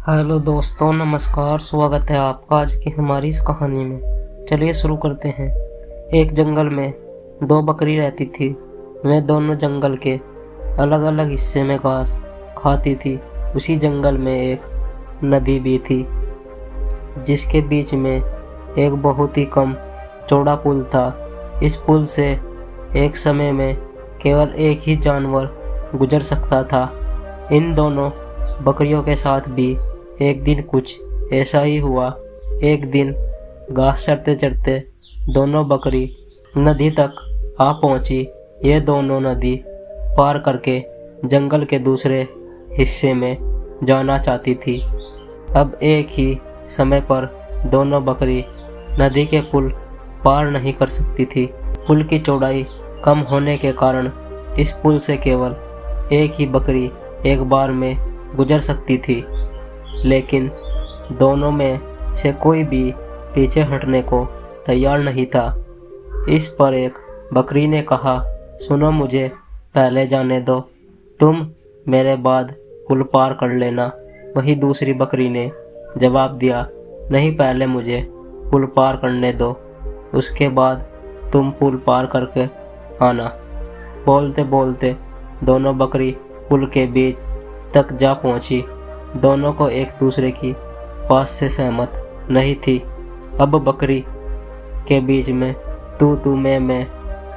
Hello दोस्तों, नमस्कार। स्वागत है आपका आज की हमारी इस कहानी में। चलिए शुरू करते हैं। एक जंगल में दो बकरी रहती थी। वे दोनों जंगल के अलग अलग हिस्से में घास खाती थी। उसी जंगल में एक नदी भी थी जिसके बीच में एक बहुत ही कम चौड़ा पुल था। इस पुल से एक समय में केवल एक ही जानवर गुजर सकता था। इन दोनों बकरियों के साथ भी एक दिन कुछ ऐसा ही हुआ। एक दिन घास चरते चरते दोनों बकरी नदी तक आ पहुंची। ये दोनों नदी पार करके जंगल के दूसरे हिस्से में जाना चाहती थी। अब एक ही समय पर दोनों बकरी नदी के पुल पार नहीं कर सकती थी। पुल की चौड़ाई कम होने के कारण इस पुल से केवल एक ही बकरी एक बार में गुजर सकती थी, लेकिन दोनों में से कोई भी पीछे हटने को तैयार नहीं था। इस पर एक बकरी ने कहा, सुनो, मुझे पहले जाने दो, तुम मेरे बाद पुल पार कर लेना। वहीं दूसरी बकरी ने जवाब दिया, नहीं, पहले मुझे पुल पार करने दो, उसके बाद तुम पुल पार करके आना। बोलते बोलते दोनों बकरी पुल के बीच तक जा पहुंची। दोनों को एक दूसरे की बात से सहमत नहीं थी। अब बकरी के बीच में तू मैं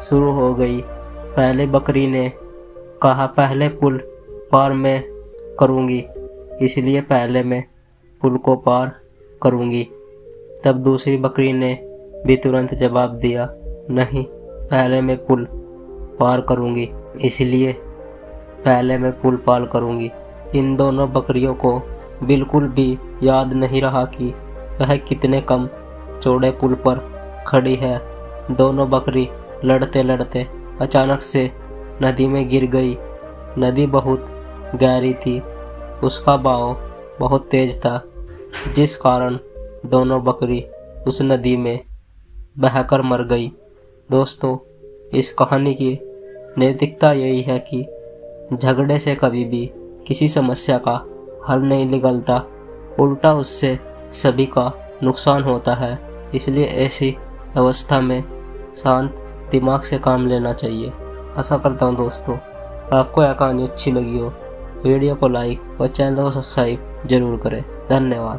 शुरू हो गई। पहले बकरी ने कहा, पहले पुल पार मैं करूंगी, इसलिए पहले मैं पुल को पार करूंगी। तब दूसरी बकरी ने भी तुरंत जवाब दिया, नहीं, पहले मैं पुल पार करूंगी, इसलिए पहले मैं पुल पार करूंगी। इन दोनों बकरियों को बिल्कुल भी याद नहीं रहा कि वह कितने कम चौड़े पुल पर खड़ी है। दोनों बकरी लड़ते लड़ते अचानक से नदी में गिर गई। नदी बहुत गहरी थी, उसका बहाव बहुत तेज था, जिस कारण दोनों बकरी उस नदी में बहकर मर गई। दोस्तों, इस कहानी की नैतिकता यही है कि झगड़े से कभी भी किसी समस्या का हल नहीं निकलता, उल्टा उससे सभी का नुकसान होता है। इसलिए ऐसी अवस्था में शांत दिमाग से काम लेना चाहिए। आशा करता हूँ दोस्तों आपको यह कहानी अच्छी लगी हो। वीडियो को लाइक और चैनल को सब्सक्राइब जरूर करें। धन्यवाद।